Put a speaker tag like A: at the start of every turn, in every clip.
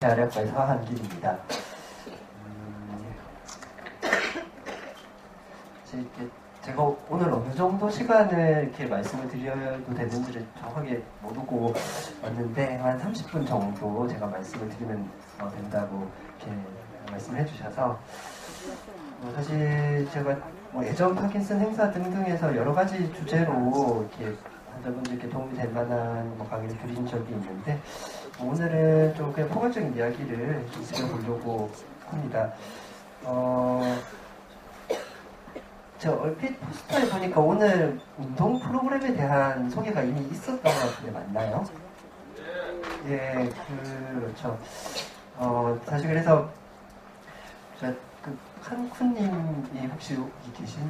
A: 재활약과의 서한길입니다. 제가 오늘 어느 정도 시간을 이렇게 말씀을 드려도 되는지를 정확하게 모르고 왔는데 한 30분 정도 제가 말씀을 드리면 된다고 이렇게 말씀해 주셔서 사실 제가 예전 파킨슨 행사 등등에서 여러 가지 주제로 이렇게 환자분들께 도움이 될 만한 강의를 드린 적이 있는데 오늘은 좀 그냥 포괄적인 이야기를 드려보려고 합니다. 제가 얼핏 포스터에 보니까 오늘 운동 프로그램에 대한 소개가 이미 있었던 것 같은데 맞나요? 예, 그렇죠. 사실 그래서 제가 칸쿤님이 혹시 여기 계신?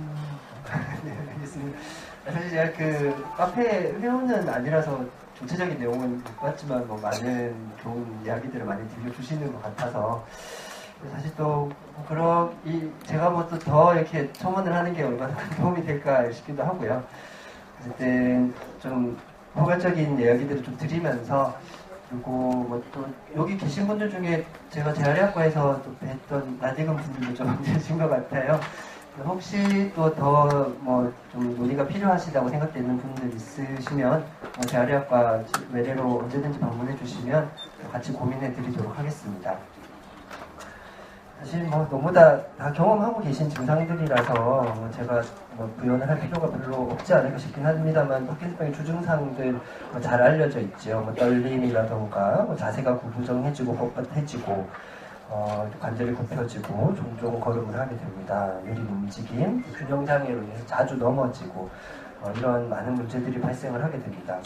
A: 네, 알겠습니다. 사실 제가 카페 회원은 아니라서 전체적인 내용은 못 봤지만 많은 좋은 이야기들을 많이 들려주시는 것 같아서 사실 또 제가 또 더 이렇게 첨언을 하는 게 얼마나 큰 도움이 될까 싶기도 하고요. 어쨌든 좀 포괄적인 이야기들을 좀 드리면서 그리고 또 여기 계신 분들 중에 제가 재활의학과에서 또 뵀던 낯익은 분들도 좀 계신 것 같아요. 혹시 또 더 좀 논의가 필요하시다고 생각되는 분들 있으시면 재활의학과 외래로 언제든지 방문해 주시면 같이 고민해 드리도록 하겠습니다. 사실 너무 다 경험하고 계신 증상들이라서 제가 부연을 할 필요가 별로 없지 않을까 싶긴 합니다만 파킨슨병의 주증상들 잘 알려져 있죠. 떨림이라던가 자세가 구부정해지고 뻣뻣해지고 관절이 굽혀지고 종종 걸음을 하게 됩니다. 느린 움직임, 균형장애로 인해서 자주 넘어지고 이런 많은 문제들이 발생을 하게 됩니다.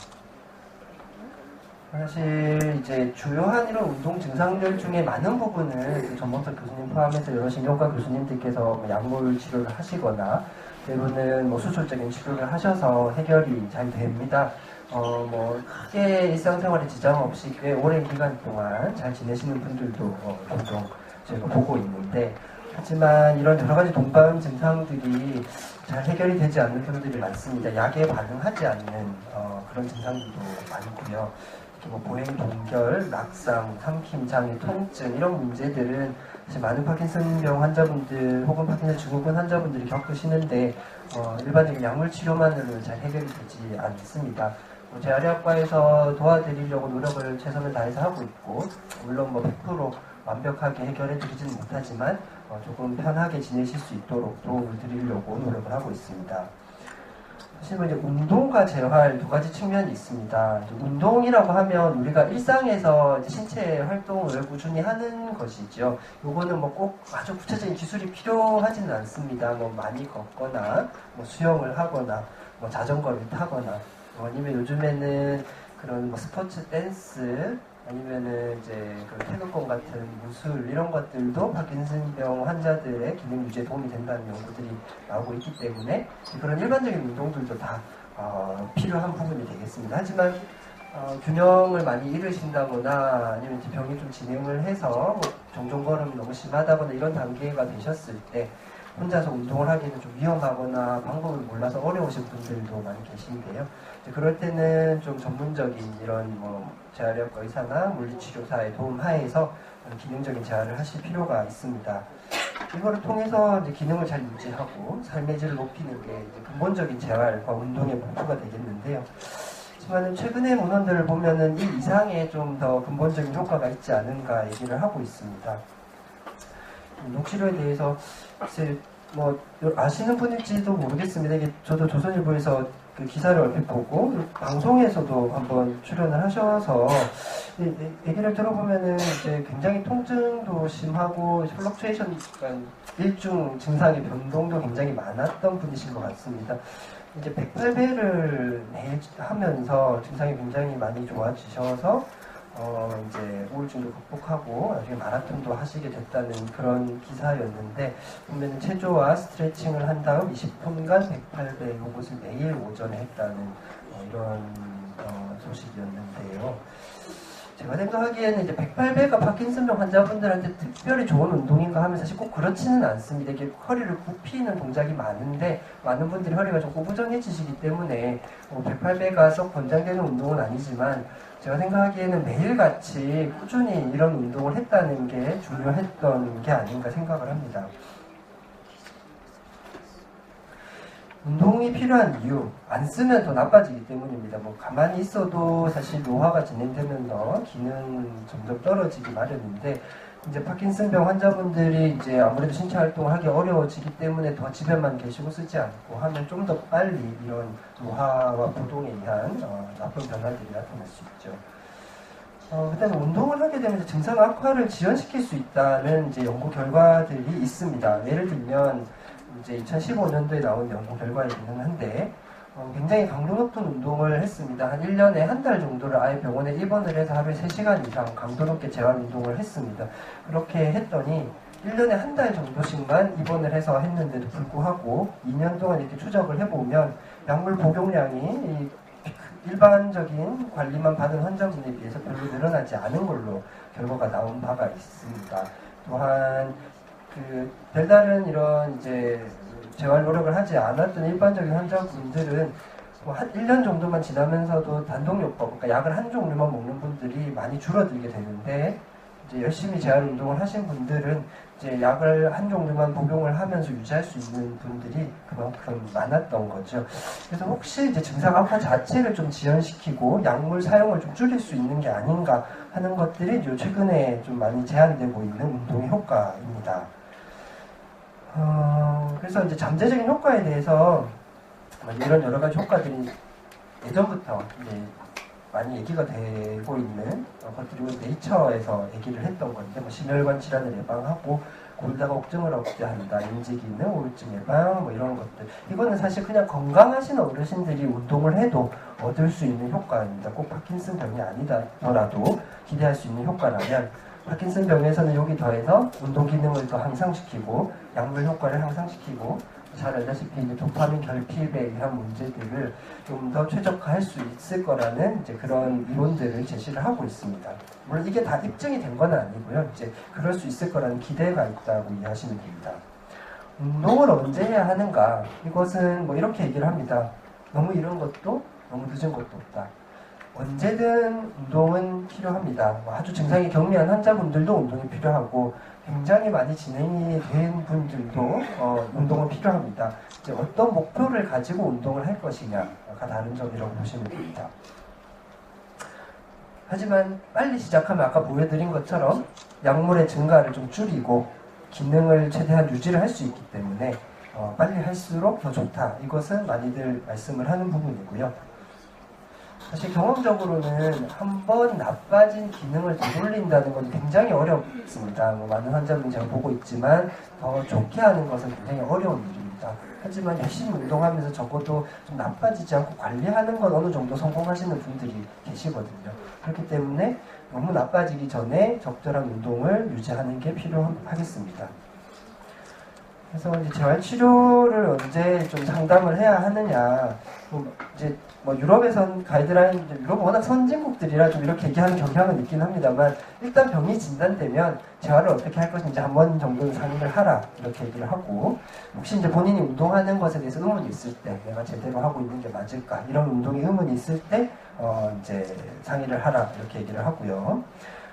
A: 사실 이제 주요한 이런 운동 증상들 중에 많은 부분을 전범석 교수님 포함해서 여러 신경과 교수님들께서 약물 치료를 하시거나 때로는 수술적인 치료를 하셔서 해결이 잘 됩니다. 크게 일상생활에 지장 없이 꽤 오랜 기간 동안 잘 지내시는 분들도 종종 제가 보고 있는데 하지만 이런 여러 가지 동반 증상들이 잘 해결이 되지 않는 분들이 많습니다. 약에 반응하지 않는 그런 증상들도 많고요. 보행 동결, 낙상, 삼킴 장애, 통증 이런 문제들은 사실 많은 파킨슨병 환자분들 혹은 파킨슨 증후군 환자분들이 겪으시는데 일반적인 약물 치료만으로는 잘 해결이 되지 않습니다. 재활의학과에서 도와드리려고 노력을 최선을 다해서 하고 있고 물론 100% 완벽하게 해결해 드리지는 못하지만 조금 편하게 지내실 수 있도록 도움을 드리려고 노력을 하고 있습니다. 사실 이제 운동과 재활 두 가지 측면이 있습니다. 운동이라고 하면 우리가 일상에서 이제 신체 활동을 꾸준히 하는 것이죠. 요거는 꼭 아주 구체적인 기술이 필요하지는 않습니다. 많이 걷거나 수영을 하거나 자전거를 타거나 아니면 요즘에는 그런 스포츠 댄스 아니면은 이제 태극권 같은 무술 이런 것들도 파킨슨병 환자들의 기능 유지에 도움이 된다는 연구들이 나오고 있기 때문에 그런 일반적인 운동들도 다 필요한 부분이 되겠습니다. 하지만 균형을 많이 잃으신다거나 아니면 병이 좀 진행을 해서 종종 걸음이 너무 심하다거나 이런 단계가 되셨을 때 혼자서 운동을 하기는 좀 위험하거나 방법을 몰라서 어려우신 분들도 많이 계신데요. 그럴 때는 좀 전문적인 이런 재활의학과 의사나 물리치료사의 도움 하에서 기능적인 재활을 하실 필요가 있습니다. 이거를 통해서 이제 기능을 잘 유지하고 삶의 질을 높이는 게 이제 근본적인 재활과 운동의 목표가 되겠는데요. 하지만 최근의 문헌들을 보면은 이 이상의 좀 더 근본적인 효과가 있지 않은가 얘기를 하고 있습니다. 운동치료에 대해서 글쎄 아시는 분일지도 모르겠습니다. 이게 저도 조선일보에서 그 기사를 얼핏 보고 방송에서도 한번 출연을 하셔서 얘기를 들어보면은 이제 굉장히 통증도 심하고 플럭추에이션 그러니까 일중 증상의 변동도 굉장히 많았던 분이신 것 같습니다. 이제 108배를 매일 하면서 증상이 굉장히 많이 좋아지셔서 이제 우울증도 극복하고 나중에 마라톤도 하시게 됐다는 그런 기사였는데 보면은 체조와 스트레칭을 한 다음 20분간 108배 이것을 매일 오전에 했다는 이런 소식이었는데요. 제가 생각하기에는 이제 108배가 파킨슨병 환자분들한테 특별히 좋은 운동인가 하면 사실 꼭 그렇지는 않습니다. 이게 허리를 굽히는 동작이 많은데 많은 분들이 허리가 좀 구부정해지시기 때문에 108배가 썩 권장되는 운동은 아니지만 제가 생각하기에는 매일같이 꾸준히 이런 운동을 했다는 게 중요했던 게 아닌가 생각을 합니다. 운동이 필요한 이유, 안 쓰면 더 나빠지기 때문입니다. 뭐 가만히 있어도 사실 노화가 진행되면서 기능 점점 떨어지기 마련인데 이제 파킨슨병 환자분들이 이제 아무래도 신체 활동을 하기 어려워지기 때문에 더 집에만 계시고 쓰지 않고 하면 좀 더 빨리 이런 노화와 부동에 의한 나쁜 변화들이 나타날 수 있죠. 그다음에 운동을 하게 되면 증상 악화를 지연시킬 수 있다는 이제 연구 결과들이 있습니다. 예를 들면 이제 2015년도에 나온 연구 결과이기는 한데 굉장히 강도 높은 운동을 했습니다. 한 1년에 한 달 정도를 아예 병원에 입원을 해서 하루에 3시간 이상 강도 높게 재활 운동을 했습니다. 그렇게 했더니 1년에 한 달 정도씩만 입원을 해서 했는데도 불구하고 2년 동안 이렇게 추적을 해보면 약물 복용량이 일반적인 관리만 받은 환자분에 비해서 별로 늘어나지 않은 걸로 결과가 나온 바가 있습니다. 또한 별다른 이런 이제 재활 노력을 하지 않았던 일반적인 환자분들은 한 1년 정도만 지나면서도 단독요법, 그러니까 약을 한 종류만 먹는 분들이 많이 줄어들게 되는데 이제 열심히 재활 운동을 하신 분들은 이제 약을 한 종류만 복용을 하면서 유지할 수 있는 분들이 그만큼 많았던 거죠. 그래서 혹시 이제 증상 악화 자체를 좀 지연시키고 약물 사용을 좀 줄일 수 있는 게 아닌가 하는 것들이 이제 최근에 좀 많이 제한되고 있는 운동의 효과입니다. 그래서 이제 잠재적인 효과에 대해서 이런 여러 가지 효과들이 예전부터 이제 많이 얘기가 되고 있는 것들이 네이처에서 얘기를 했던 건데, 뭐 심혈관 질환을 예방하고 골다공증을 억제한다, 인지기능, 우울증 예방, 뭐 이런 것들. 이거는 사실 그냥 건강하신 어르신들이 운동을 해도 얻을 수 있는 효과입니다. 꼭 파킨슨병이 아니더라도 기대할 수 있는 효과라면, 파킨슨병에서는 여기 더해서 운동 기능을 더 향상시키고 약물 효과를 향상시키고 잘 알다시피 이제 도파민 결핍에 의한 문제들을 좀 더 최적화할 수 있을 거라는 이제 그런 이론들을 제시를 하고 있습니다. 물론 이게 다 입증이 된 건 아니고요. 이제 그럴 수 있을 거라는 기대가 있다고 이해하시면 됩니다. 운동을 언제 해야 하는가? 이것은 뭐 이렇게 얘기를 합니다. 너무 이른 것도 너무 늦은 것도 없다. 언제든 운동은 필요합니다. 아주 증상이 경미한 환자분들도 운동이 필요하고 굉장히 많이 진행이 된 분들도 운동은 필요합니다. 이제 어떤 목표를 가지고 운동을 할 것이냐가 다른 점이라고 보시면 됩니다. 하지만 빨리 시작하면 아까 보여드린 것처럼 약물의 증가를 좀 줄이고 기능을 최대한 유지를 할 수 있기 때문에 빨리 할수록 더 좋다. 이것은 많이들 말씀을 하는 부분이고요. 사실 경험적으로는 한번 나빠진 기능을 되돌린다는 건 굉장히 어렵습니다. 많은 환자분이 제가 보고 있지만 더 좋게 하는 것은 굉장히 어려운 일입니다. 하지만 열심히 운동하면서 적어도 좀 나빠지지 않고 관리하는 건 어느 정도 성공하시는 분들이 계시거든요. 그렇기 때문에 너무 나빠지기 전에 적절한 운동을 유지하는 게 필요하겠습니다. 그래서 이제 재활치료를 언제 좀 상담을 해야 하느냐, 이제 뭐 유럽에선 가이드라인, 유럽은 워낙 선진국들이라 좀 이렇게 얘기하는 경향은 있긴 합니다만, 일단 병이 진단되면 재활을 어떻게 할 것인지 한 번 정도는 상의를 하라, 이렇게 얘기를 하고, 혹시 이제 본인이 운동하는 것에 대해서 의문이 있을 때, 내가 제대로 하고 있는 게 맞을까, 이런 운동에 의문이 있을 때 이제 상의를 하라, 이렇게 얘기를 하고요.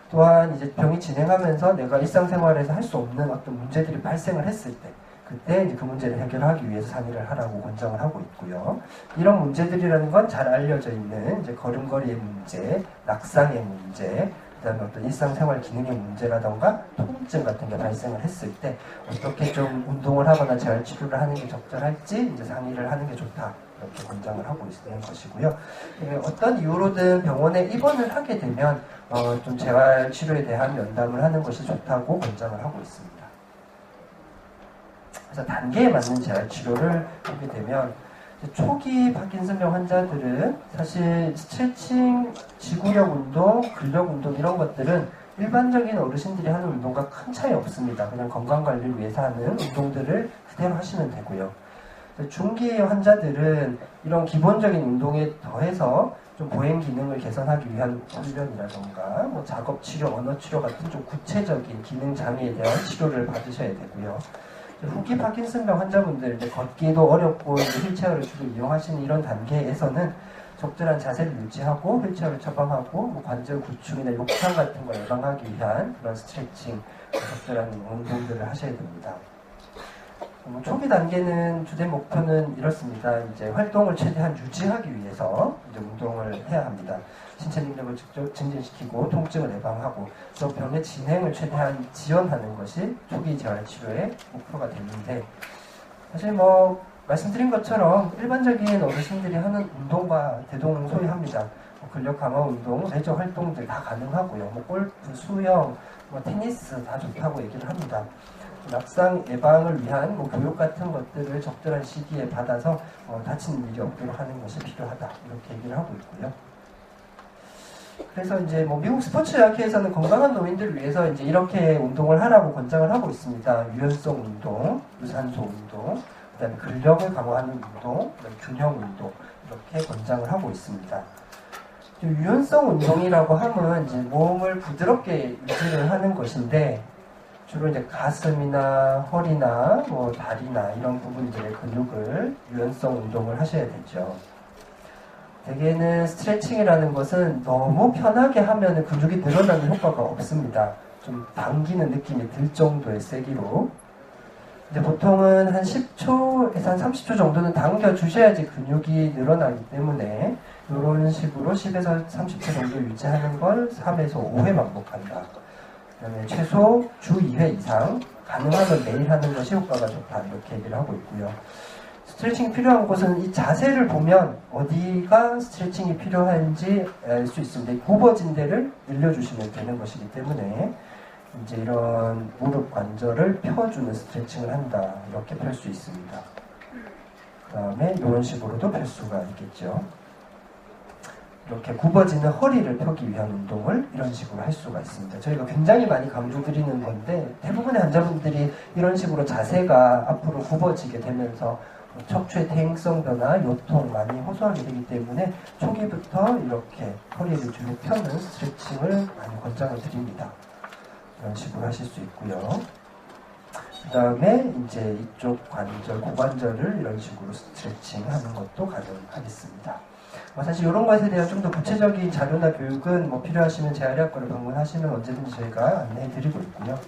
A: 또한 이제 병이 진행하면서 내가 일상생활에서 할 수 없는 어떤 문제들이 발생을 했을 때, 그때 이제 그 문제를 해결하기 위해서 상의를 하라고 권장을 하고 있고요. 이런 문제들이라는 건 잘 알려져 있는 이제 걸음걸이의 문제, 낙상의 문제, 그다음에 어떤 일상생활 기능의 문제라던가 통증 같은 게 발생을 했을 때 어떻게 좀 운동을 하거나 재활치료를 하는 게 적절할지 이제 상의를 하는 게 좋다. 이렇게 권장을 하고 있는 것이고요. 어떤 이유로든 병원에 입원을 하게 되면 좀 재활치료에 대한 면담을 하는 것이 좋다고 권장을 하고 있습니다. 그래서 단계에 맞는 재활치료를 하게 되면 초기 파킨슨병 환자들은 사실 스트레칭, 지구력 운동, 근력 운동 이런 것들은 일반적인 어르신들이 하는 운동과 큰 차이 없습니다. 그냥 건강관리를 위해서 하는 운동들을 그대로 하시면 되고요. 중기 환자들은 이런 기본적인 운동에 더해서 좀 보행 기능을 개선하기 위한 훈련이라던가 뭐 작업 치료, 언어 치료 같은 좀 구체적인 기능 장애에 대한 치료를 받으셔야 되고요. 후기 파킨슨병 환자분들 이제 걷기도 어렵고 이제 휠체어를 주로 이용하시는 이런 단계에서는 적절한 자세를 유지하고 휠체어를 처방하고 뭐 관절 구축이나 욕탕 같은 걸 예방하기 위한 그런 스트레칭, 적절한 운동들을 하셔야 됩니다. 초기 단계는 주된 목표는 이렇습니다. 이제 활동을 최대한 유지하기 위해서 이제 운동을 해야 합니다. 신체 능력을 직접 증진시키고 통증을 예방하고 또 병의 진행을 최대한 지연하는 것이 초기 재활 치료의 목표가 되는데, 사실 뭐 말씀드린 것처럼 일반적인 어르신들이 하는 운동과 대동소이합니다. 근력 강화 운동, 내적 활동들 다 가능하고요. 뭐 골프, 수영, 뭐 테니스 다 좋다고 얘기를 합니다. 낙상 예방을 위한 뭐 교육 같은 것들을 적절한 시기에 받아서 다치는 일이 없도록 하는 것이 필요하다, 이렇게 얘기를 하고 있고요. 그래서 이제 뭐 미국 스포츠의학회에서는 건강한 노인들을 위해서 이제 이렇게 운동을 하라고 권장을 하고 있습니다. 유연성 운동, 유산소 운동, 그다음에 근력을 강화하는 운동, 균형 운동, 이렇게 권장을 하고 있습니다. 유연성 운동이라고 하면 이제 몸을 부드럽게 유지를 하는 것인데, 주로 이제 가슴이나 허리나 뭐 다리나 이런 부분들의 근육을 유연성 운동을 하셔야 되죠. 대개는 스트레칭이라는 것은 너무 편하게 하면 근육이 늘어나는 효과가 없습니다. 좀 당기는 느낌이 들 정도의 세기로. 이제 보통은 한 10초에서 한 30초 정도는 당겨 주셔야지 근육이 늘어나기 때문에 이런 식으로 10에서 30초 정도 유지하는 걸 3에서 5회 반복한다. 그다음에 최소 주 2회 이상, 가능하면 매일 하는 것이 효과가 좋다, 이렇게 얘기를 하고 있고요. 스트레칭이 필요한 곳은 이 자세를 보면 어디가 스트레칭이 필요한지 알 수 있습니다. 굽어진 데를 늘려주시면 되는 것이기 때문에 이제 이런 무릎 관절을 펴주는 스트레칭을 한다, 이렇게 펼 수 있습니다. 그 다음에 이런 식으로도 펼 수가 있겠죠. 이렇게 굽어지는 허리를 펴기 위한 운동을 이런 식으로 할 수가 있습니다. 저희가 굉장히 많이 강조드리는 건데, 대부분의 환자분들이 이런 식으로 자세가 앞으로 굽어지게 되면서 척추의 퇴행성 변화, 요통 많이 호소하게 되기 때문에 초기부터 이렇게 허리를 쭉 펴는 스트레칭을 많이 권장을 드립니다. 이런 식으로 하실 수 있고요. 그 다음에 이제 이쪽 관절, 고관절을 이런 식으로 스트레칭 하는 것도 가능하겠습니다. 사실 이런 것에 대한 좀 더 구체적인 자료나 교육은 뭐 필요하시면 재활의학과를 방문하시면 언제든지 저희가 안내해 드리고 있고요.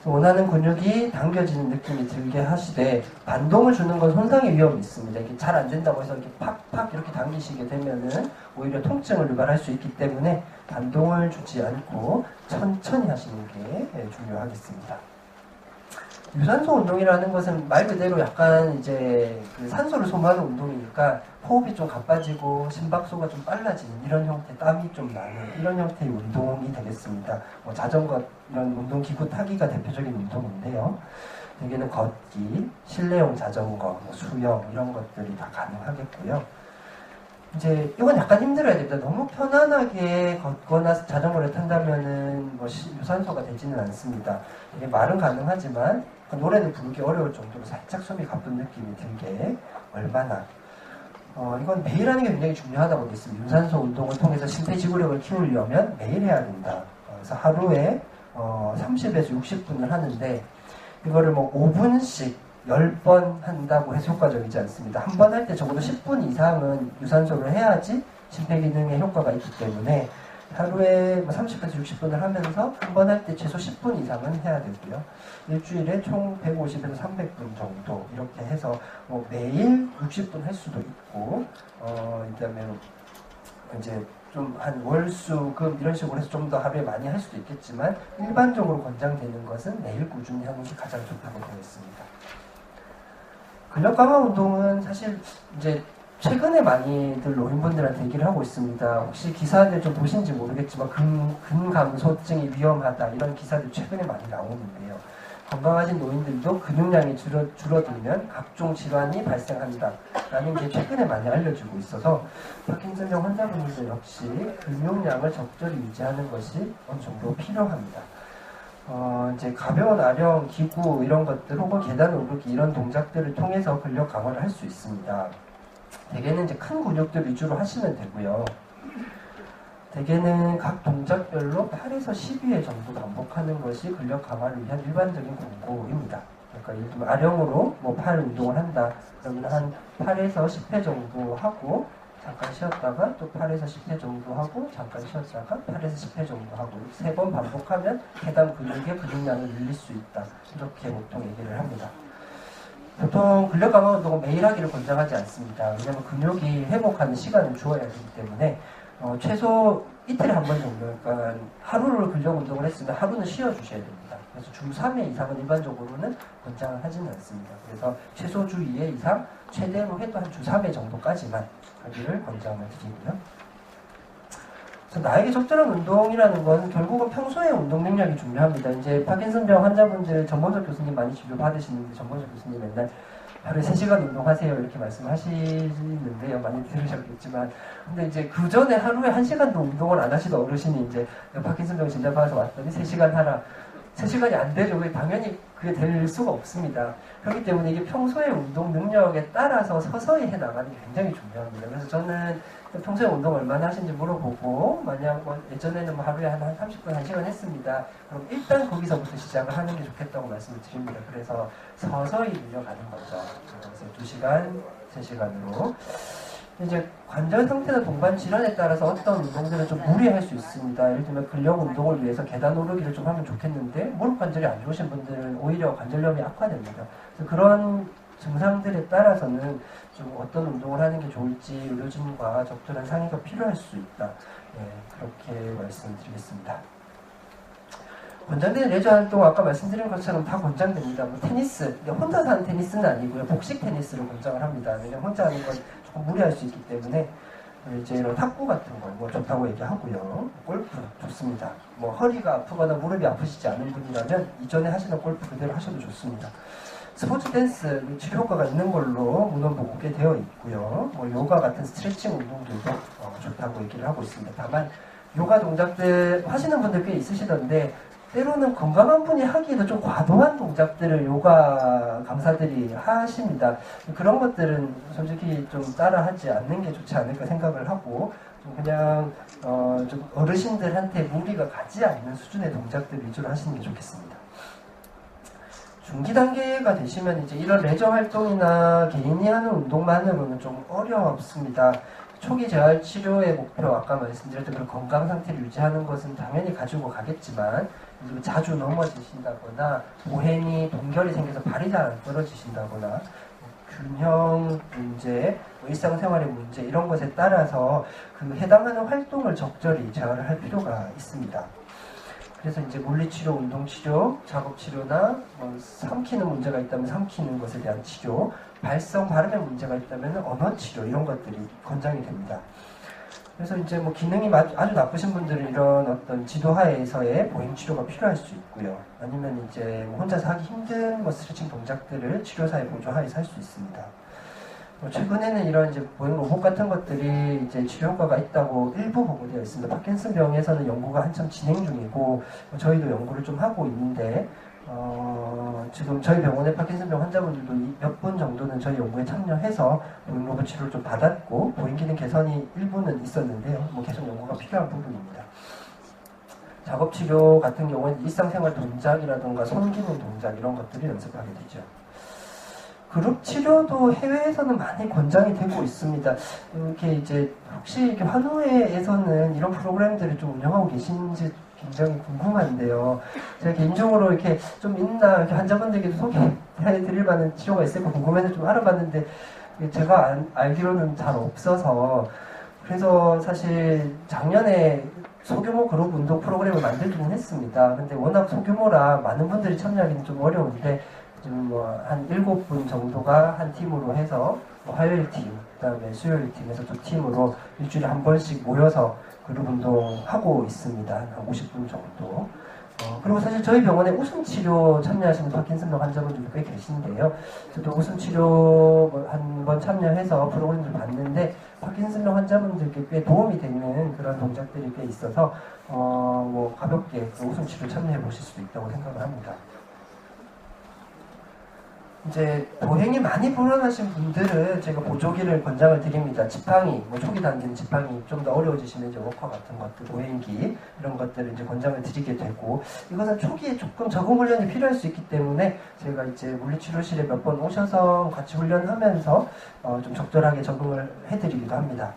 A: 원하는 근육이 당겨지는 느낌이 들게 하시되, 반동을 주는 건 손상의 위험이 있습니다. 이게 잘 안 된다고 해서 이렇게 팍팍 이렇게 당기시게 되면은 오히려 통증을 유발할 수 있기 때문에 반동을 주지 않고 천천히 하시는 게 중요하겠습니다. 유산소 운동이라는 것은 말 그대로 약간 이제 그 산소를 소모하는 운동이니까 호흡이 좀 가빠지고 심박수가 좀 빨라지는 이런 형태, 땀이 좀 나는 이런 형태의 운동이 되겠습니다. 뭐 자전거 이런 운동기구 타기가 대표적인 운동인데요. 대개는 걷기, 실내용 자전거, 뭐 수영 이런 것들이 다 가능하겠고요. 이제 이건 약간 힘들어야 됩니다. 너무 편안하게 걷거나 자전거를 탄다면은 뭐 유산소가 되지는 않습니다. 이게 말은 가능하지만 노래는 부르기 어려울 정도로 살짝 숨이 가쁜 느낌이 들게 얼마나 이건 매일 하는 게 굉장히 중요하다고 믿습니다. 유산소 운동을 통해서 심폐지구력을 키우려면 매일 해야 된다. 그래서 하루에 30에서 60분을 하는데 이거를 뭐 5분씩 10번 한다고 해서 효과적이지 않습니다. 한 번 할 때 적어도 10분 이상은 유산소를 해야지 심폐기능에 효과가 있기 때문에 하루에 30에서 60분을 하면서 한 번 할 때 최소 10분 이상은 해야 되고요. 일주일에 총 150에서 300분 정도 이렇게 해서 뭐 매일 60분 할 수도 있고 그다음에 이제 좀 한 월수금 이런 식으로 해서 좀 더 하루에 많이 할 수도 있겠지만 일반적으로 권장되는 것은 매일 꾸준히 하는 게 가장 좋다고 되어 있습니다. 근력 강화 운동은 사실 이제 최근에 많이들 노인분들한테 얘기를 하고 있습니다. 혹시 기사들 좀 보신지 모르겠지만 근감소증이 위험하다 이런 기사들 최근에 많이 나오는데요. 건강하신 노인들도 근육량이 줄어들면 각종 질환이 발생한다라는 게 최근에 많이 알려지고 있어서 파킨슨병 환자분들 역시 근육량을 적절히 유지하는 것이 어느 정도 필요합니다. 이제 가벼운 아령, 기구 이런 것들 혹은 계단 오르기 이런 동작들을 통해서 근력 강화를 할 수 있습니다. 대개는 이제 큰 근육들 위주로 하시면 되고요. 대개는 각 동작별로 8에서 12회 정도 반복하는 것이 근력 강화를 위한 일반적인 권고입니다. 그러니까 예를 들면 아령으로 뭐 팔 운동을 한다. 그러면 한 8에서 10회 정도 하고 잠깐 쉬었다가 또 8에서 10회 정도 하고 잠깐 쉬었다가 8에서 10회 정도 하고 3번 반복하면 해당 근육의 근육량을 늘릴 수 있다. 이렇게 보통 얘기를 합니다. 보통 근력 강화 운동은 매일 하기를 권장하지 않습니다. 왜냐하면 근육이 회복하는 시간을 주어야 하기 때문에 최소 이틀에 한 번 정도, 그러니까 하루를 근력 운동을 했으면 하루는 쉬어주셔야 됩니다. 그래서 주 3회 이상은 일반적으로는 권장을 하지는 않습니다. 그래서 최소 주 2회 이상, 최대로 해도 한 주 3회 정도까지만 하기를 권장을 드리고요. 그래서 나에게 적절한 운동이라는 건 결국은 평소에 운동 능력이 중요합니다. 이제 파킨슨병 환자분들 전문적 교수님 많이 진료 받으시는데 전문적 교수님 맨날 하루에 3시간 운동하세요 이렇게 말씀하시는데요. 많이 들으셨겠지만 근데 이제 그 전에 하루에 1시간도 운동을 안 하시던 어르신이 이제 파킨슨병 진단받아서 왔더니 3시간 하라. 3시간이 안 되죠. 당연히 그게 될 수가 없습니다. 그렇기 때문에 이게 평소에 운동 능력에 따라서 서서히 해나가는 게 굉장히 중요합니다. 그래서 저는 평소에 운동 얼마나 하시는지 물어보고 만약 예전에는 하루에 한 30분, 1시간 했습니다. 그럼 일단 거기서부터 시작을 하는 게 좋겠다고 말씀을 드립니다. 그래서 서서히 늘려가는 거죠. 그래서 2시간, 3시간으로 이제 관절 상태나 동반 질환에 따라서 어떤 운동들은 좀 무리할 수 있습니다. 예를 들면 근력 운동을 위해서 계단 오르기를 좀 하면 좋겠는데 무릎 관절이 안 좋으신 분들은 오히려 관절염이 악화됩니다. 그래서 그런 증상들에 따라서는 좀 어떤 운동을 하는 게 좋을지 의료진과 적절한 상의가 필요할 수 있다. 그렇게 말씀드리겠습니다. 권장되는 레저 활동 아까 말씀드린 것처럼 다 권장됩니다. 뭐 테니스, 혼자서 하는 테니스는 아니고요. 복식 테니스를 권장을 합니다. 왜냐면 혼자 하는 건 조금 무리할 수 있기 때문에 이제 이런 탁구 같은 거 뭐 좋다고 얘기하고요. 골프 좋습니다. 뭐 허리가 아프거나 무릎이 아프시지 않은 분이라면 이전에 하시던 골프 그대로 하셔도 좋습니다. 스포츠 댄스 치료 효과가 있는 걸로 문헌 보고게 되어 있고요. 뭐 요가 같은 스트레칭 운동들도 좋다고 얘기를 하고 있습니다. 다만 요가 동작들 하시는 분들 꽤 있으시던데 때로는 건강한 분이 하기에도 좀 과도한 동작들을 요가 강사들이 하십니다. 그런 것들은 솔직히 좀 따라하지 않는 게 좋지 않을까 생각을 하고 좀 그냥 좀 어르신들한테 무리가 가지 않는 수준의 동작들 위주로 하시는 게 좋겠습니다. 중기 단계가 되시면 이제 이런 레저 활동이나 개인이 하는 운동만으로는 좀 어렵습니다. 초기 재활 치료의 목표, 아까 말씀드렸던 그런 건강 상태를 유지하는 것은 당연히 가지고 가겠지만 자주 넘어지신다거나 보행이 동결이 생겨서 발이 잘 안 떨어지신다거나 균형 문제, 일상생활의 문제 이런 것에 따라서 그 해당하는 활동을 적절히 재활을 할 필요가 있습니다. 그래서 이제 물리치료, 운동치료, 작업치료나 삼키는 문제가 있다면 삼키는 것에 대한 치료, 발성, 발음에 문제가 있다면 언어치료 이런 것들이 권장이 됩니다. 그래서 이제 뭐 기능이 아주 나쁘신 분들은 이런 어떤 지도하에서의 보행치료가 필요할 수 있고요. 아니면 이제 혼자서 하기 힘든 스트레칭 동작들을 치료사의 보조하에서 할 수 있습니다. 최근에는 이런 이제 보행 로봇 같은 것들이 이제 치료 효과가 있다고 일부 보고되어 있습니다. 파킨슨병에서는 연구가 한참 진행 중이고 저희도 연구를 좀 하고 있는데 지금 저희 병원의 파킨슨병 환자분들도 몇 분 정도는 저희 연구에 참여해서 보행 로봇 치료를 좀 받았고 보행 기능 개선이 일부는 있었는데요. 뭐 계속 연구가 필요한 부분입니다. 작업 치료 같은 경우는 일상생활 동작이라든가 손 기능 동작 이런 것들을 연습하게 되죠. 그룹 치료도 해외에서는 많이 권장이 되고 있습니다. 이렇게 이제 혹시 이렇게 환우회에서는 이런 프로그램들을 좀 운영하고 계신지 굉장히 궁금한데요. 제가 개인적으로 이렇게 좀 있나 이렇게 환자분들에게도 소개해드릴 만한 치료가 있을까 궁금해서 좀 알아봤는데 제가 알기로는 잘 없어서 그래서 사실 작년에 소규모 그룹 운동 프로그램을 만들기는 했습니다. 근데 워낙 소규모라 많은 분들이 참여하기는 좀 어려운데 지금 뭐 한 7분 정도가 한 팀으로 해서 화요일 팀, 그 다음에 수요일 팀에서 2팀으로 일주일에 한 번씩 모여서 그룹 운동하고 있습니다. 한 50분 정도. 그리고 사실 저희 병원에 웃음치료 참여하시는 파킨슨병 환자분들도 꽤 계신데요. 저도 웃음치료 한 번 참여해서 프로그램을 봤는데 파킨슨병 환자분들께 꽤 도움이 되는 그런 동작들이 꽤 있어서 뭐 가볍게 그 웃음치료 참여해 보실 수도 있다고 생각을 합니다. 이제 보행이 많이 불안하신 분들은 제가 보조기를 권장을 드립니다. 지팡이, 뭐 초기 단계는 지팡이, 좀 더 어려워지시면 이제 워커 같은 것들, 보행기 이런 것들을 이제 권장을 드리게 되고, 이것은 초기에 조금 적응 훈련이 필요할 수 있기 때문에 제가 이제 물리치료실에 몇 번 오셔서 같이 훈련하면서 좀 적절하게 적응을 해드리기도 합니다.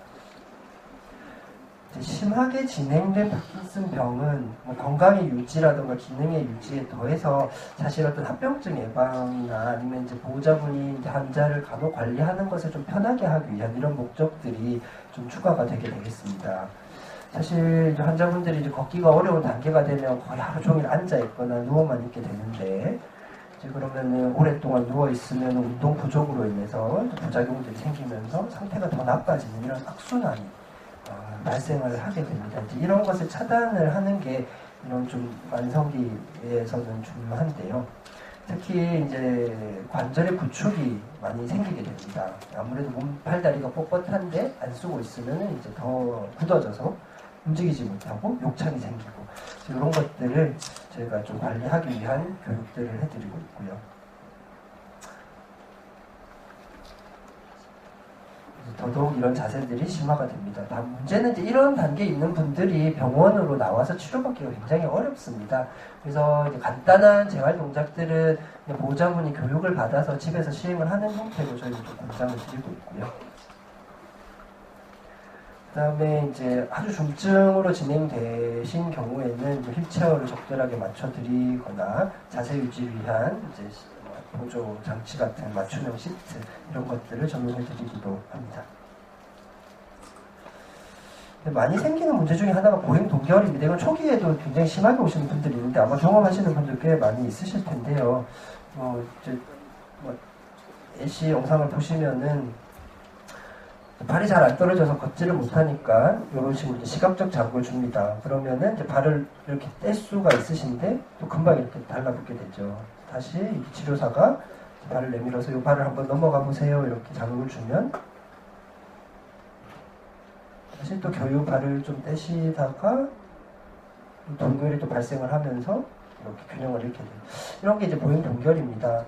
A: 심하게 진행된 파킨슨 병은 뭐 건강의 유지라든가 기능의 유지에 더해서 사실 어떤 합병증 예방이나 아니면 이제 보호자분이 이제 환자를 간호 관리하는 것을 좀 편하게 하기 위한 이런 목적들이 좀 추가가 되게 되겠습니다. 사실 이제 환자분들이 이제 걷기가 어려운 단계가 되면 거의 하루 종일 앉아 있거나 누워만 있게 되는데, 이제 그러면은 오랫동안 누워 있으면 운동 부족으로 인해서 부작용들이 생기면서 상태가 더 나빠지는 이런 악순환이 발생을 하게 됩니다. 이제 이런 것을 차단을 하는 게 이런 좀 만성기에서는 중요한데요. 특히 이제 관절의 구축이 많이 생기게 됩니다. 아무래도 몸, 팔, 다리가 뻣뻣한데 안 쓰고 있으면 이제 더 굳어져서 움직이지 못하고 욕창이 생기고, 이런 것들을 저희가 좀 관리하기 위한 교육들을 해드리고 있고요. 더더욱 이런 자세들이 심화가 됩니다. 문제는 이제 이런 단계에 있는 분들이 병원으로 나와서 치료받기가 굉장히 어렵습니다. 그래서 이제 간단한 재활 동작들은 보호자분이 교육을 받아서 집에서 시행을 하는 형태로 저희도 좀 권장을 드리고 있고요. 그 다음에 이제 아주 중증으로 진행되신 경우에는 휠체어를 적절하게 맞춰드리거나 자세 유지를 위한 이제 보조 장치 같은 맞춤형 시트 이런 것들을 적용해 드리기도 합니다. 많이 생기는 문제 중에 하나가 보행 동결입니다. 이건 초기에도 굉장히 심하게 오시는 분들이 있는데 아마 경험하시는 분들 꽤 많이 있으실 텐데요. 애쉬 영상을 보시면은 발이 잘 안 떨어져서 걷지를 못하니까 이런 식으로 이제 시각적 자극을 줍니다. 그러면은 이제 발을 이렇게 뗄 수가 있으신데 또 금방 이렇게 달라붙게 되죠. 다시 치료사가 발을 내밀어서 이 발을 한번 넘어가 보세요. 이렇게 자극을 주면 다시 또 겨우 발을 좀 떼시다가 동결이 또 발생을 하면서 이렇게 균형을 잃게 돼요. 이런 게 이제 보행 동결입니다.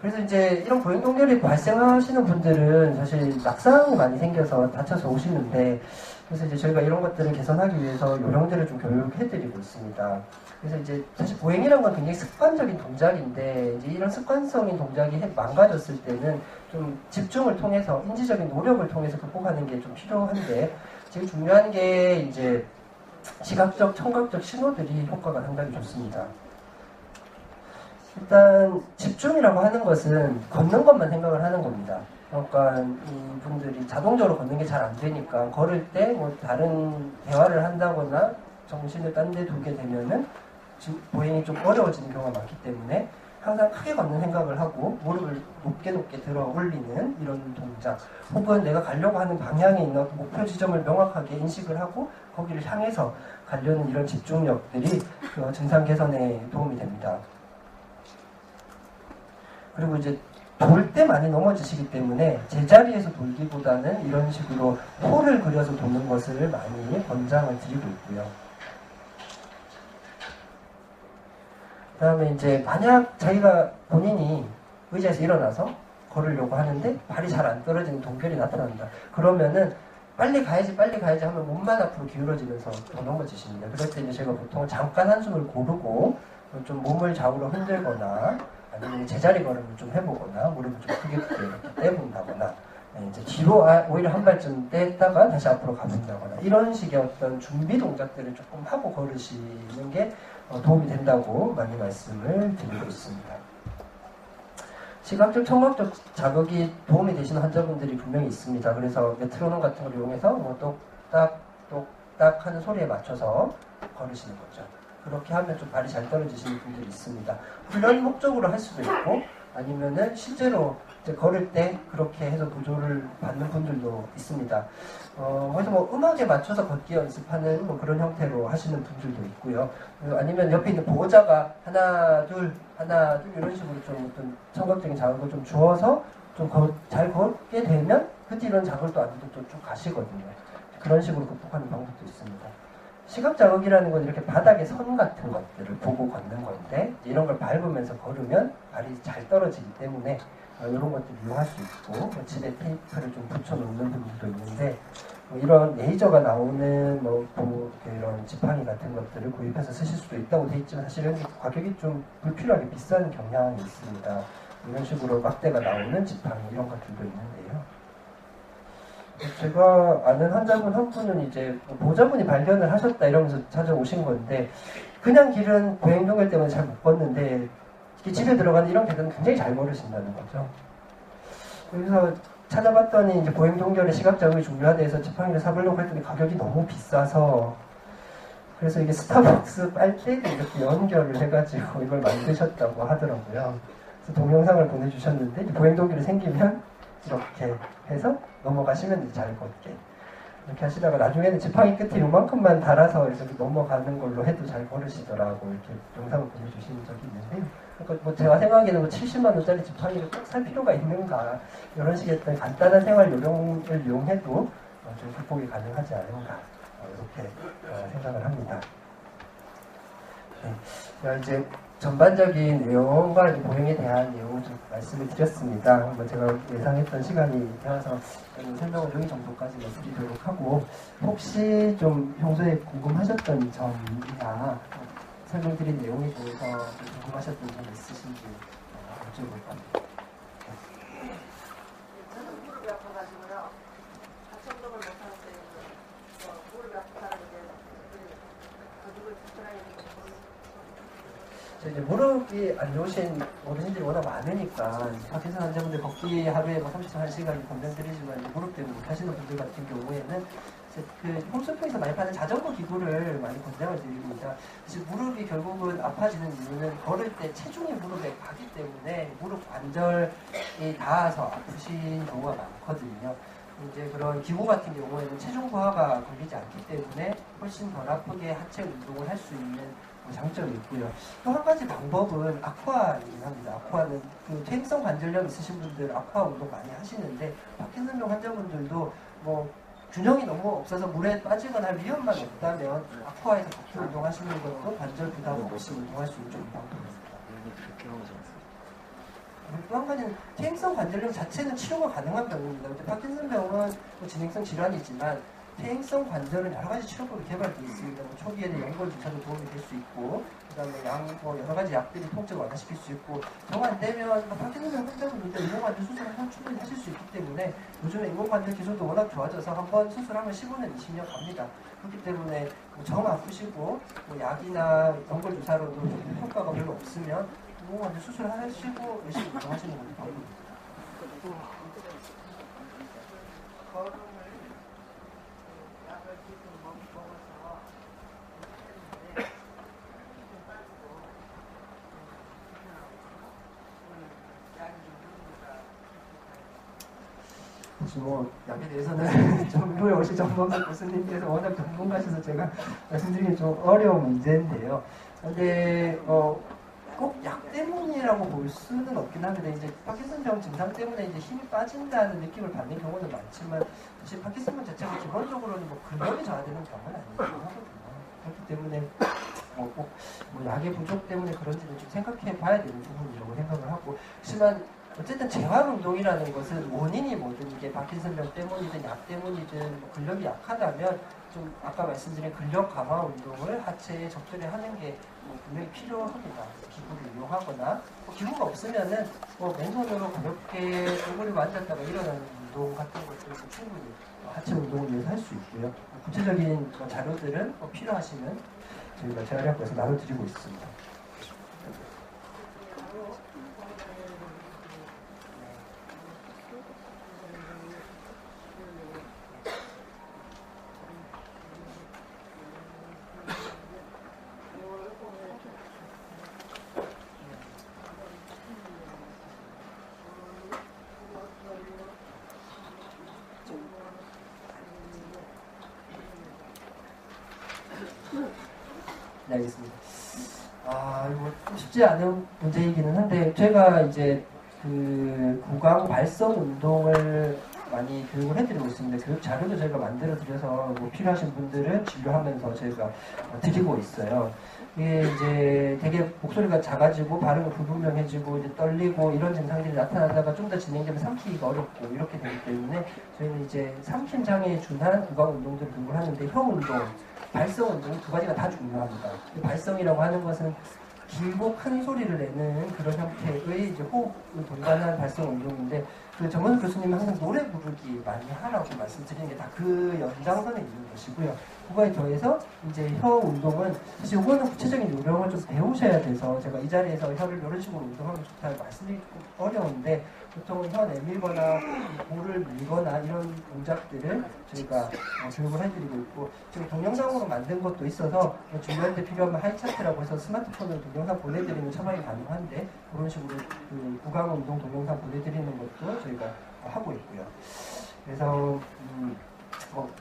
A: 그래서 이제 이런 보행 동결이 발생하시는 분들은 사실 낙상이 많이 생겨서 다쳐서 오시는데, 그래서 이제 저희가 이런 것들을 개선하기 위해서 요령들을 좀 교육해드리고 있습니다. 그래서 이제 사실 보행이란 건 굉장히 습관적인 동작인데, 이제 이런 습관성인 동작이 망가졌을 때는 좀 집중을 통해서 인지적인 노력을 통해서 극복하는 게 좀 필요한데, 제일 중요한 게 이제 시각적, 청각적 신호들이 효과가 상당히 좋습니다. 일단 집중이라고 하는 것은 걷는 것만 생각을 하는 겁니다. 그러니까 이분들이 자동적으로 걷는 게 잘 안 되니까 걸을 때 뭐 다른 대화를 한다거나 정신을 딴 데 두게 되면은 보행이 좀 어려워지는 경우가 많기 때문에 항상 크게 걷는 생각을 하고 무릎을 높게 높게 들어 올리는 이런 동작, 혹은 내가 가려고 하는 방향에 있는 목표 지점을 명확하게 인식을 하고 거기를 향해서 가려는 이런 집중력들이 그 증상 개선에 도움이 됩니다. 그리고 이제 돌 때 많이 넘어지시기 때문에 제자리에서 돌기보다는 이런 식으로 홀을 그려서 도는 것을 많이 권장을 드리고 있고요. 그 다음에 이제 만약 자기가 본인이 의자에서 일어나서 걸으려고 하는데 발이 잘 안 떨어지는 동결이 나타난다. 그러면은 빨리 가야지 하면 몸만 앞으로 기울어지면서 더 넘어지십니다. 그럴 때 이제 제가 보통 잠깐 한숨을 고르고 좀 몸을 좌우로 흔들거나 아니면 제자리 걸음을 좀 해보거나 무릎을 좀 크게 이렇게 떼본다거나 이제 뒤로 오히려 한 발쯤 뗐다가 다시 앞으로 가본다거나 이런 식의 어떤 준비 동작들을 조금 하고 걸으시는 게 도움이 된다고 많이 말씀을 드리고 있습니다. 시각적, 청각적 자극이 도움이 되시는 환자분들이 분명히 있습니다. 그래서 메트로놈 같은 걸 이용해서 뭐 똑딱 똑딱 하는 소리에 맞춰서 걸으시는 거죠. 그렇게 하면 좀 발이 잘 떨어지시는 분들이 있습니다. 훈련 목적으로 할 수도 있고 아니면은 실제로 이제 걸을 때 그렇게 해서 보조를 받는 분들도 있습니다. 그래서 뭐 음악에 맞춰서 걷기 연습하는 뭐 그런 형태로 하시는 분들도 있고요. 아니면 옆에 있는 보호자가 하나 둘 이런 식으로 좀 어떤 청각적인 자극을 좀 주어서 좀 잘 걷게 되면 그 뒤로는 자극을 또 안 줘도 또 쭉 가시거든요. 그런 식으로 극복하는 방법도 있습니다. 시각 자극이라는 건 이렇게 바닥에 선 같은 것들을 보고 걷는 건데 이런 걸 밟으면서 걸으면 발이 잘 떨어지기 때문에 이런 것들 이용할 수 있고 뭐 집에 테이프를 좀 붙여놓는 분들도 있는데 뭐 이런 레이저가 나오는 이런 지팡이 같은 것들을 구입해서 쓰실 수도 있다고 돼 있지만 사실은 가격이 좀 불필요하게 비싼 경향이 있습니다. 이런 식으로 막대가 나오는 지팡이 이런 것들도 있는데요. 제가 아는 환자분 한 분은 이제 보좌분이 발견을 하셨다 이러면서 찾아오신 건데 그냥 길은 보행동결 때문에 잘 못 걷는데 집에 들어가는 이런 계단은 굉장히 잘 걸으신다는 거죠. 그래서 찾아봤더니 이제 보행동결에 시각자극이 중요하다 해서 지팡이를 사보려고 했더니 가격이 너무 비싸서 그래서 이게 스타벅스 빨대를 이렇게 연결을 해가지고 이걸 만드셨다고 하더라고요. 그래서 동영상을 보내주셨는데 보행동결이 생기면 이렇게 해서 넘어가시면 잘 걷게 이렇게 하시다가 나중에는 지팡이 끝에 요만큼만 달아서 이렇게 넘어가는 걸로 해도 잘 걸으시더라고 이렇게 영상을 보내주신 적이 있는데요. 그러니까 뭐 제가 생각하기에는 뭐 70만 원짜리 지팡이를 꼭 살 필요가 있는가 이런 식의 어떤 간단한 생활 요령을 이용해도 좀 극복이 가능하지 않은가 이렇게 생각을 합니다. 네. 이제 전반적인 내용과 보행에 대한 내용을 좀 말씀을 드렸습니다. 제가 예상했던 시간이 되어서 설명을 여기 정도까지 드리도록 하고 혹시 좀 평소에 궁금하셨던 점이나 설명드린 내용에 대해서 좀 궁금하셨던 점 있으신지 여쭤볼 겁니다.
B: 저는 무릎이 아파가지고요. 하천동을 못하는데 무릎이 아프다는 게 가죽을 불편하게
A: 이제 무릎이 안 좋으신 어르신들이 워낙 많으니까 파킨슨 환자분들 걷기 하루에 31시간 권장드리지만 무릎 때문에 못하시는 분들 같은 경우에는 그 홈쇼핑에서 많이 파는 자전거 기구를 많이 권장을 드립니다. 무릎이 결국은 아파지는 이유는 걸을 때 체중이 무릎에 가기 때문에 무릎 관절이 닿아서 아프신 경우가 많거든요. 이제 그런 기구 같은 경우에는 체중 부하가 걸리지 않기 때문에 훨씬 덜 아프게 하체 운동을 할 수 있는 장점이 있고요. 또 한 가지 방법은 아쿠아이긴 합니다. 아쿠아는 그 퇴행성 관절염 있으신 분들 아쿠아 운동 많이 하시는데 파킨슨병 환자분들도 뭐 균형이 너무 없어서 물에 빠지거나 할 위험만 없다면 아쿠아에서 같이 운동하시는 것도 관절 부담 없이 운동할 수 있는 좋은 방법입니다. 또 한 가지는 퇴행성 관절염 자체는 치료가 가능한 병입니다. 근데 파킨슨병은 진행성 질환이지만 퇴행성 관절은 여러 가지 치료법이 개발되어 있습니다. 초기에는 연골 주사도 도움이 될 수 있고, 그 다음에 여러 가지 약들이 통증을 완화시킬 수 있고, 정 안 되면 파킨슨병 환자분들 인공관절 수술을 충분히 하실 수 있기 때문에 요즘에 인공관절 기술도 워낙 좋아져서 한번 수술하면 15년, 20년 갑니다. 그렇기 때문에 정 아프시고 약이나 연골 주사로도 효과가 별로 없으면 인공관절 수술하시고 열심히 운동하시는 것도 방법입니다. 뭐 약에 대해서는 좀 후에 오실 정범석 교수님께서 워낙 전문가셔서 제가 말씀드리기 좀 어려운 문제인데요. 근데 꼭 약 때문이라고 볼 수는 없긴 합니다. 이제 파킨슨병 증상 때문에 이제 힘이 빠진다는 느낌을 받는 경우는 많지만 사실 파킨슨병 자체가 기본적으로는 뭐 근력이 저하되는 경우는 아니기도 하거든요. 그렇기 때문에 꼭 약의 부족 때문에 그런지는 좀 생각해 봐야 되는 부분이라고 생각을 하고, 하지만 어쨌든 재활운동이라는 것은 원인이 뭐든 이게 파킨슨병 때문이든 약 때문이든 근력이 약하다면 좀 아까 말씀드린 근력 강화 운동을 하체에 적절히 하는 게 분명히 필요합니다. 기구를 이용하거나 기구가 없으면은 맨손으로 가볍게 얼굴을 만졌다가 일어나는 운동 같은 것들은 충분히 하체 운동을 위해서 할 수 있고요. 구체적인 자료들은 필요하시면 저희가 재활의학과에서 나눠드리고 있습니다. 네, 알겠습니다. 이거 쉽지 않은 문제이기는 한데, 제가 이제 그 구강 발성 운동을 많이 교육을 해드리고 있습니다. 교육 자료도 저희가 만들어 드려서 뭐 필요하신 분들은 진료하면서 저희가 드리고 있어요. 이게 이제 되게 목소리가 작아지고 발음이 불분명해지고 이제 떨리고 이런 증상들이 나타나다가 좀 더 진행되면 삼키기가 어렵고 이렇게 되기 때문에 저희는 이제 삼킴 장애에 준한 구강 운동들을 등록을 하는데 혀 운동, 발성 운동 두 가지가 다 중요합니다. 이 발성이라고 하는 것은 길고 큰 소리를 내는 그런 형태의 이제 호흡을 동반한 발성 운동인데 그 정원수 교수님은 항상 노래 부르기 많이 하라고 말씀드리는 게 다 그 연장선에 있는 것이고요. 그거에 더해서 이제 혀 운동은 사실 이거는 구체적인 요령을 좀 배우셔야 돼서 제가 이 자리에서 혀를 이런 식으로 운동하면 좋다고 말씀드리기 어려운데 보통은 혀 내밀거나 볼을 밀거나 이런 동작들을 저희가 교육을 해드리고 있고 지금 동영상으로 만든 것도 있어서 중요한 데 필요하면 하이차트라고 해서 스마트폰으로 동영상 보내드리면 첨부이 가능한데 그런 식으로 그 구강 운동 동영상 보내드리는 것도 저희가 하고 있고요. 그래서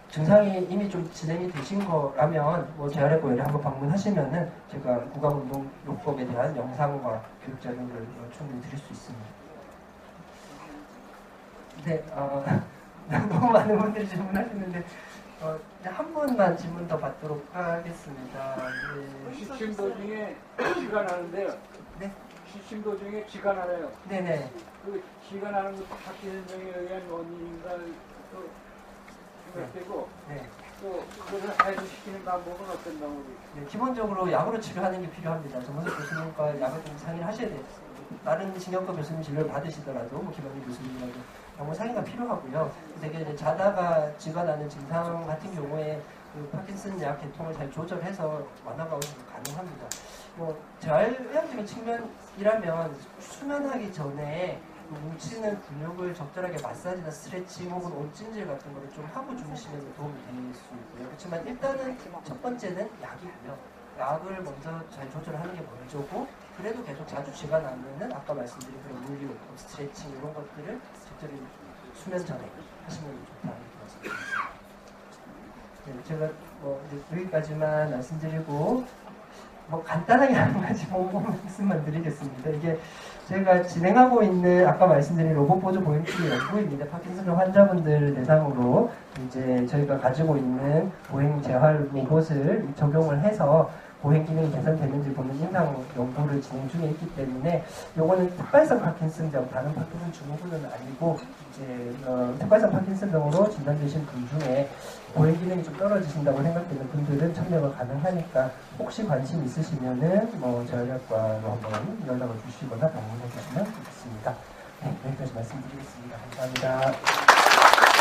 A: 증상이 이미 좀 진행이 되신 거라면 재활의 고열에 한번 방문하시면은 제가 구강운동 요법에 대한 영상과 교육 자료를 충분히 드릴 수 있습니다. 네, 너무 많은 분들이 질문하시는데 한 분만 질문 더 받도록 하겠습니다. 네.
C: 시침도 중에 쥐가 나는데요.
A: 네.
C: 시침도 중에 쥐가 나요.
A: 네네.
C: 그 쥐가 나는 것도 학기 선정에 의한 원인인가 또 생각되고
A: 네.
C: 또 그것을 해소시키는 방법은 어떤 방법이?
A: 네, 기본적으로 약으로 치료하는 게 필요합니다. 정원석 교수님과 약을 좀 상의를 하셔야 돼요. 다른 신경과 교수님 진료를 받으시더라도 김원희 교수님이라도 약물 상의가 필요하고요. 되게 이제 자다가 쥐가 나는 증상 같은 경우에 그 파킨슨 약 계통을 잘 조절해서 완화가 가능합니다. 재활의학적인 측면이라면 수면하기 전에 뭉치는 근육을 적절하게 마사지나 스트레칭 혹은 온찜질 같은 거를 좀 하고 주무시면 도움이 될 수 있고요. 그렇지만 일단은 첫 번째는 약이고요. 약을 먼저 잘 조절하는 게 먼저고 그래도 계속 자주 쥐가 나면은 아까 말씀드린 그런 물리 운동, 스트레칭 이런 것들을 적절히 수면 전에 하시면 좋다는 말씀드립니다. 네, 제가 이제 여기까지만 말씀드리고 간단하게 한 가지 말씀만 드리겠습니다. 이게 저희가 진행하고 있는 아까 말씀드린 로봇 보조 보행器연구입니다. 파킨슨병 환자분들 대상으로 이제 저희가 가지고 있는 보행 재활 로봇을 적용을 해서 보행 기능이 개선되는지 보는 임상 연구를 진행 중에 있기 때문에 요거는 특발성 파킨슨병, 다른 파킨슨 증후군은 아니고 이제 특발성 파킨슨병으로 진단되신 분 중에 보행 기능이 좀 떨어지신다고 생각되는 분들은 참여가 가능하니까 혹시 관심 있으시면은 재활의학과로 한번 연락을 주시거나 방문해 주시면 좋겠습니다. 네, 여기까지 말씀드리겠습니다. 감사합니다.